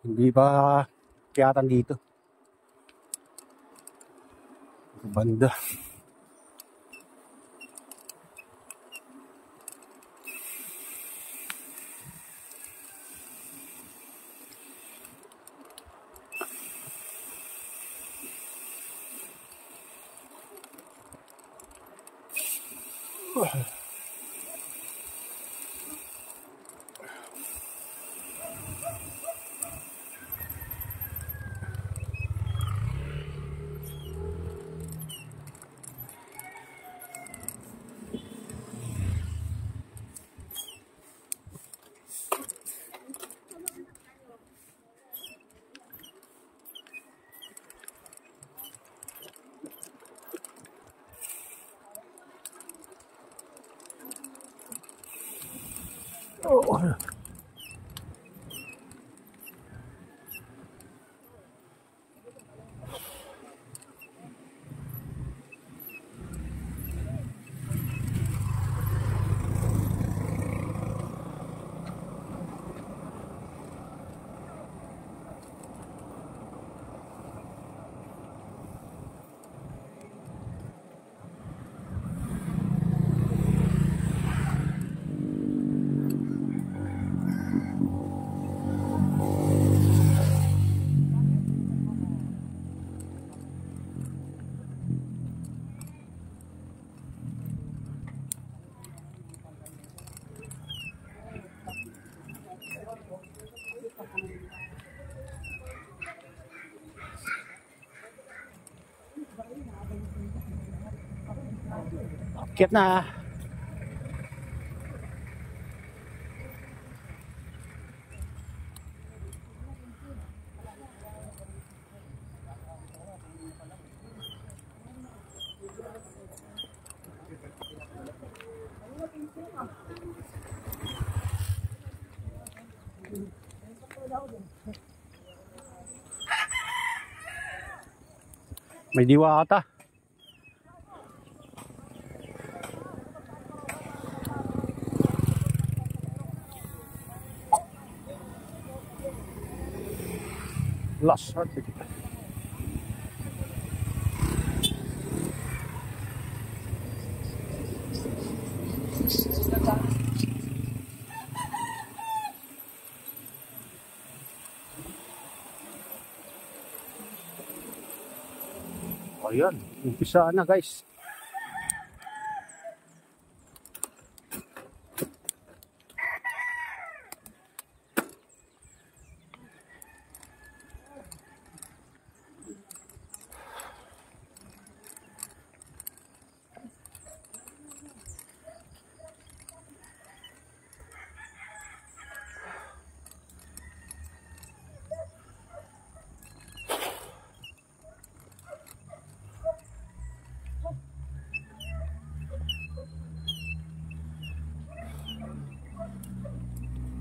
Hindi pa kiyatan dito. Banda. Oh. Kit na. May diwa ata. Last heartbeat. Ayan, umpisa na guys.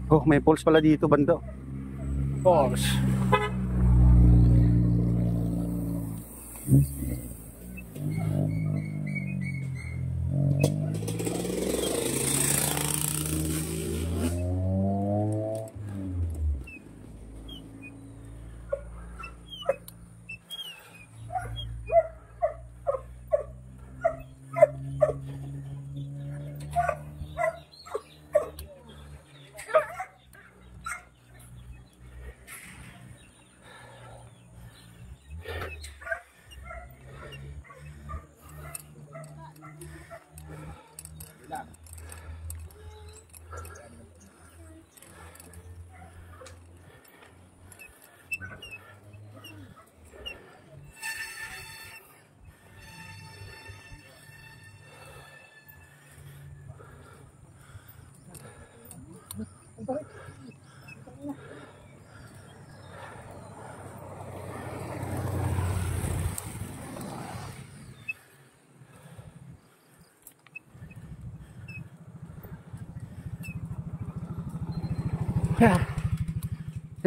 Oh, may pulse pala dito banda. Pulse.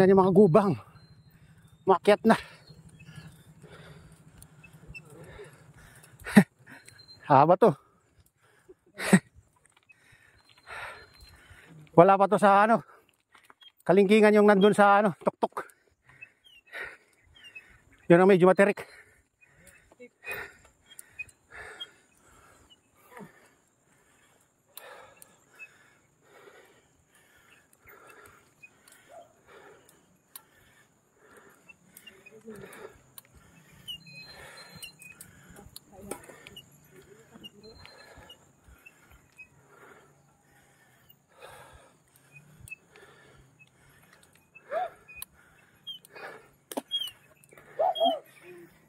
Yan yung mga gubang. Makyat na. Haba to. Wala pa to sa ano. Kalingkingan yung nandun sa ano, tuktok. Yun ang medyo materik.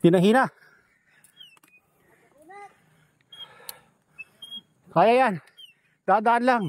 Hinahina. Kaya yan. Dadaan lang.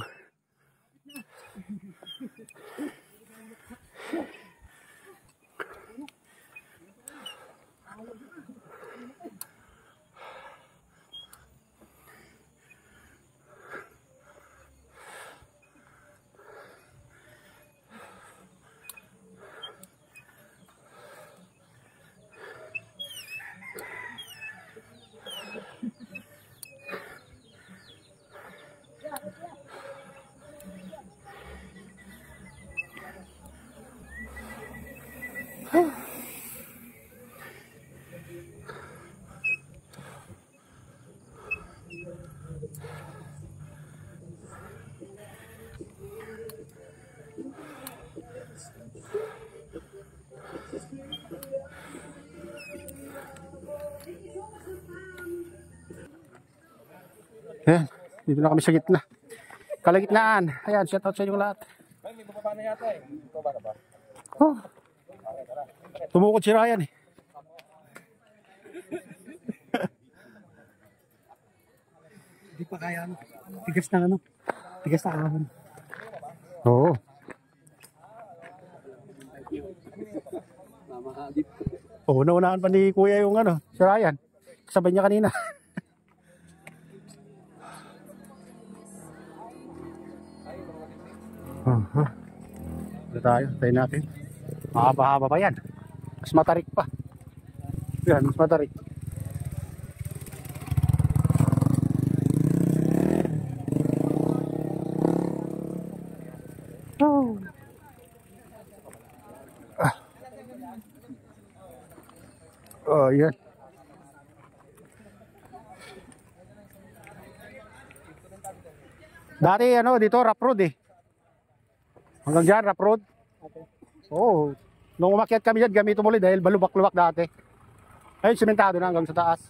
Ayan, dito na kami sa gitna. Kalagitnaan. Ayan, shout out sa inyo lahat. May baba na yata eh. Baba na ba? Oh. Tumukod si Ryan eh. Hindi pa kaya ano. Tigas na ano. Tigas na ahon. Oo. Oo, naunahan pa ni Kuya yung ano, si Ryan. Kasabay niya kanina. Ito tayo, tayo natin. Mahaba-haba pa yan. Mas matarik pa. Yan, mas matarik. Oh. Oh, yan. Dati ano, dito rough road eh. Hanggang dyan, rough road. Oo. Nung umakyat kami dyan, gamito mo ulit dahil balubak-lubak dati. Ayun, simentado na hanggang sa taas.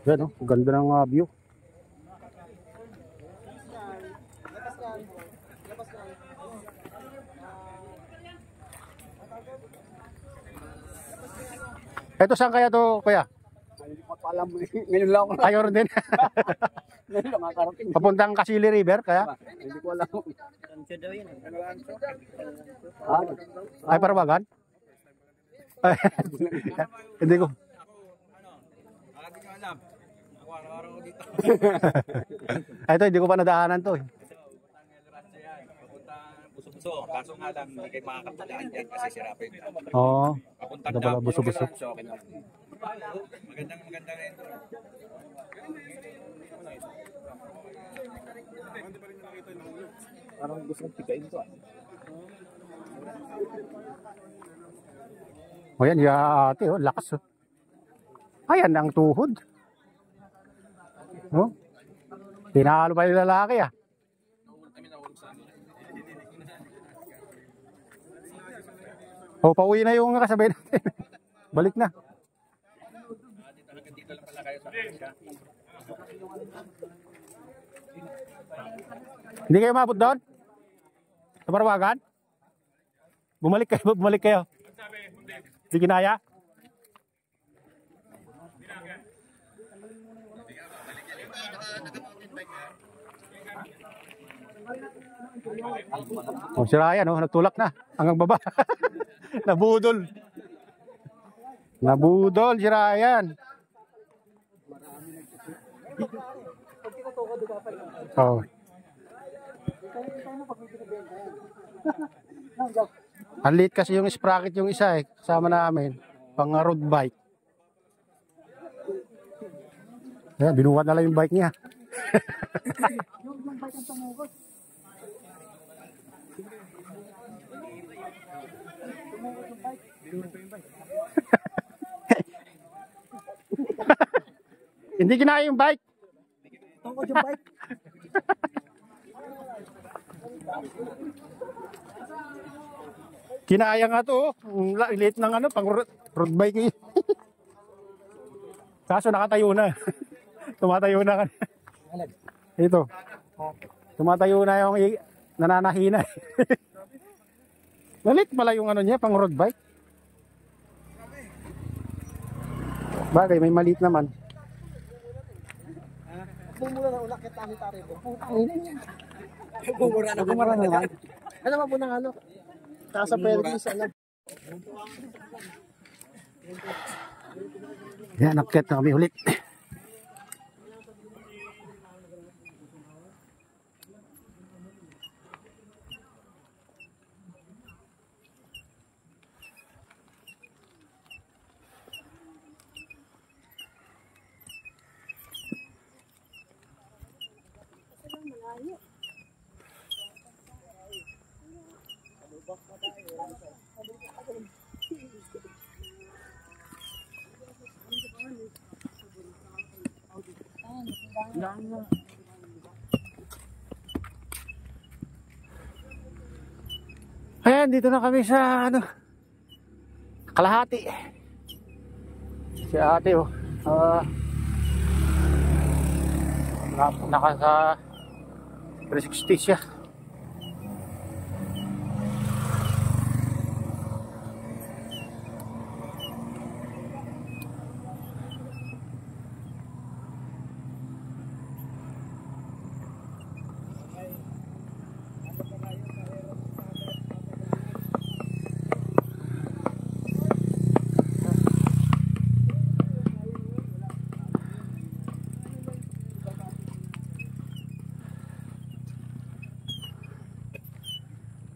Yan oh, ganda ng view. Ito saan kaya to, Kuya? Hindi ko pa alam. Ngayon lang ako. Ayaw rin din. Ngayon lang nakarating. Papuntang Kasili River, kaya? Hindi ko alam. Anso daw yun eh. Ay, Parabagan? Hindi ko. Hindi ko alam. Ako araw-araw ko dito. Ay, ito, hindi ko pa nadaanan to eh. Buso-buso. Kaso nga lang, hindi kayo makakatalaan dyan kasi sirapin. Oo. Papuntang Ito pala, Dam, buso-buso. so okay naman. Maganda rin. Parang gusto kong pikain to ah. O yan, ya ate, oh, lakas oh. Ayan ang tuhod. Oh. Tinalo pa yung lalaki ah. O, pauwi na yung kasabay natin. Balik na. Dito lang pala kayo sa Asia. Hindi kayo mabot doon? Sa Parawagan? Bumalik kayo. Hindi kinaya? Oh, si Ryan, oh, nagtulak na hanggang baba. Nabudol. Nabudol si Ryan. Oh. Ang liit kasi yung sprocket yung isa eh, kasama namin, pang road bike. Ayan, binuhat na lang yung bike niya. Hindi kinaya yung bike. Tungkol yung bike. Kinaya nga to. Ang liit ng ano, pang road bike. Kaso nakatayo na. Tumatayo na. Ito. Tumatayo na yung nananahina. Malit pala yung ano niya, pang road bike. Bagay, may maliit naman. Bumura na ulak kita ni tari ko. Bumura na naman. Ano ba po ng ano? Kasa Perkins, ano? Yan, nakyat na kami ulit. Ayan, dito na kami sa ano, Kalahati. Si ate oh, naka sa 360 siya.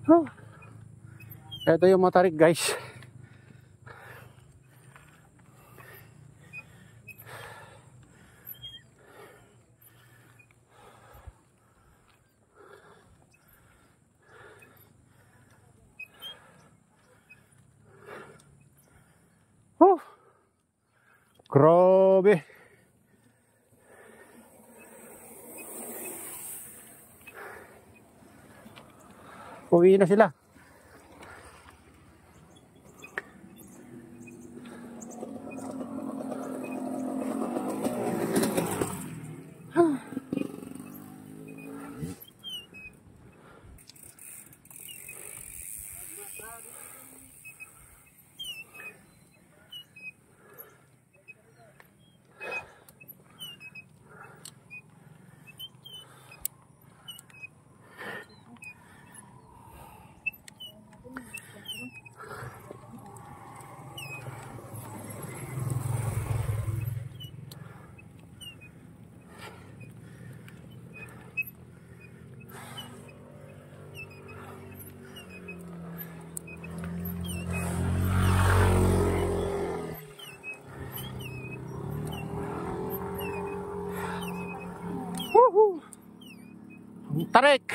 Oh. Ito yung matarik guys. Oh. Grabe. Uwi na sila. Woohoo! Tarik!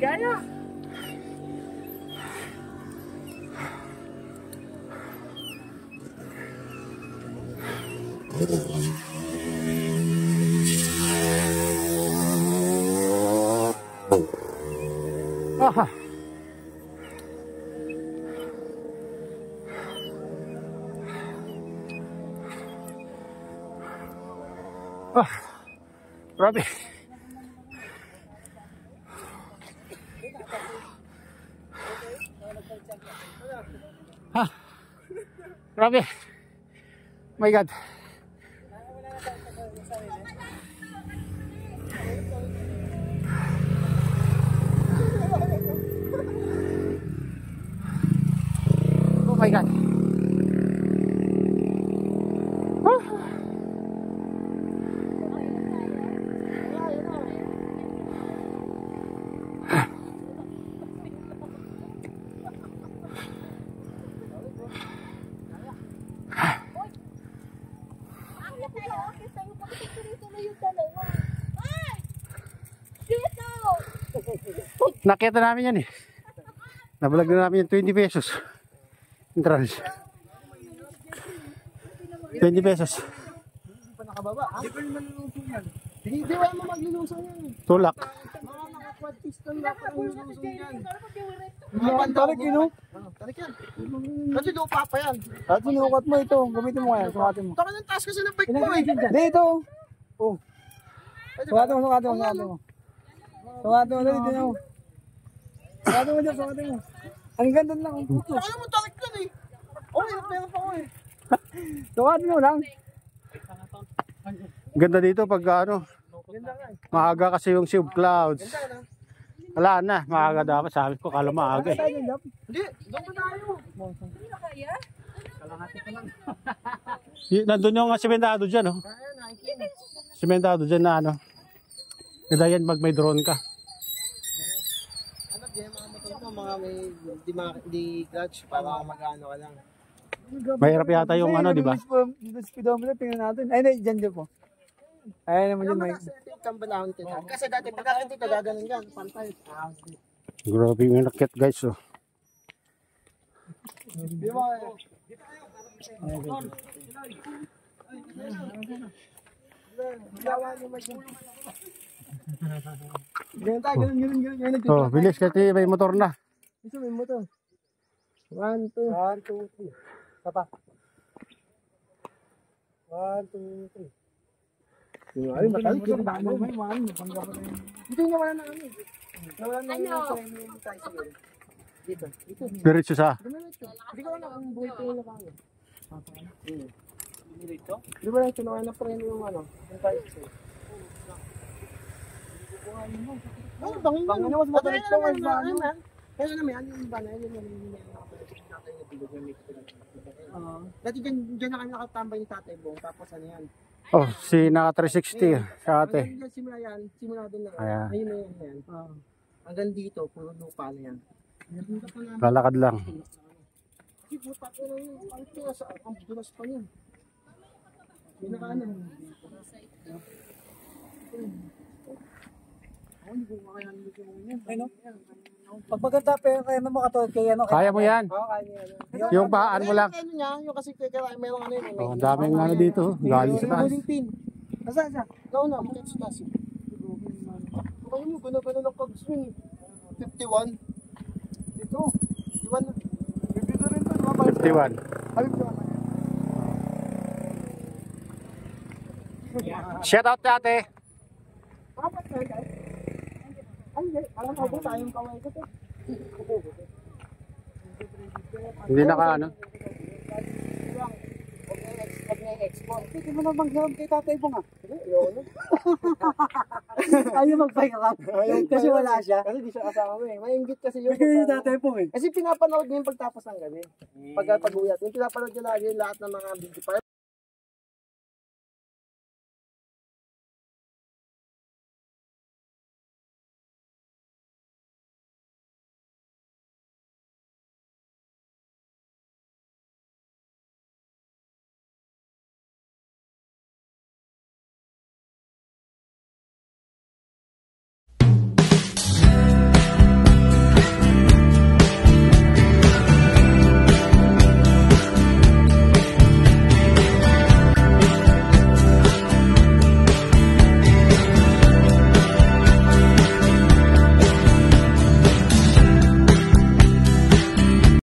Gaya! Aha. Ah, grabe. Ah, grabe. My God. Oh my God. Nakita namin yan eh. Nabalag na namin yung 20 pesos. Entrance. 20 pesos. Pa nakababa. Hindi pa naman luluso yan. Hindi wala mo magluluso yan. Tulak. Mga naka-quad piston na pa luluso yan. Mga pantarik yun o. Tarik yan. Kasi lupa pa yan. At sinukat mo ito. Gamitin mo kaya. Sukatin mo. Taka ng taas kasi ng bike mo eh. Dito. Oh. Sukatin mo. Sukatin mo. Sukatin mo. Dito na mo. Sukatin mo dyan. Sukatin mo. Ang ganda lang. Taka mo tarik yan eh. Oh, meron pa ko eh. Sukatin mo lang. Ganda dito pag ano. Maaga kasi yung sea of clouds. Wala na. Maaga dapat. Sabi ko kala maaga eh. Hindi. Doon pa tayo. Nandun yung sementado dyan oh. Sementado dyan na ano. Ganda yan pag may drone ka. Ano, di mga motor mo, mga may di clutch para mag-ano ka lang. Mahirap yata yung ano, di ba? Speedometer, tingnan natin. Ay, hindi, dyan po. Ay, naman dyan may... Kasi dati, pagka hindi ka gaganin yan, pantay. Grabe yung nakit guys oh. Di ba? Ganyan tayo, ganyan. Oh, bilis kasi may motor na. Ito, may motor. 1, 2. 1, 2, 3. Sapa. 1, 2, 3. Ay, matalik yun. Dito yung nawala na kami. Nawala na yung tayo siguro. Dito. Diretso sa. Hindi ko alam ang buhay ko yung kami. Dito? Di ba lang nawala na preno yung ano? Yung tayo siguro. Ay, bangin mo. Mas matarik ko ang ano. Kaya naman, ano yung banay? Yun yung dati dyan na kami nakatambay ni Tatay Bong. Tapos ano yan? Oh, si naka 360 sa ate. Simula doon na. Ayan. Ayun na yan. Hanggang dito, puro lupa na yan. Lalakad lang. Kasi puta ko na yun. Ang dulas pa yun. Yung nakaano. Hindi ko makayanin dito yun. Ano? Pag maganda pero kaya mo makatawag kay ano. Kaya mo yan. Oo, kaya niya. Yung paan mo lang. Ano niya, yung kasi kaya merong ano yun. Oh, ang daming ano dito. Galing sa taas. Pin. Nasaan siya? Gawin na, makita sa taas. Kaya mo, gano'n ang pag-swing. 51. Dito. 51 na. Dito rin to. 51. Habib ko. Shout out ate. Apat na guys. Ay, alam ko ba tayong kaway ko to? Hindi naka ano. Pag na-export. Hindi mo naman gawin kay Tatay Bong ah. Ayun. Ayaw magpahiram. Kasi wala siya. Kasi di siya kasama mo eh. Maingit kasi yun. Kasi Tatay Bong eh. Kasi pinapanood niya yung pagtapos ng gabi. Pag-uyat. Yung pinapanood niya lagi lahat ng mga video.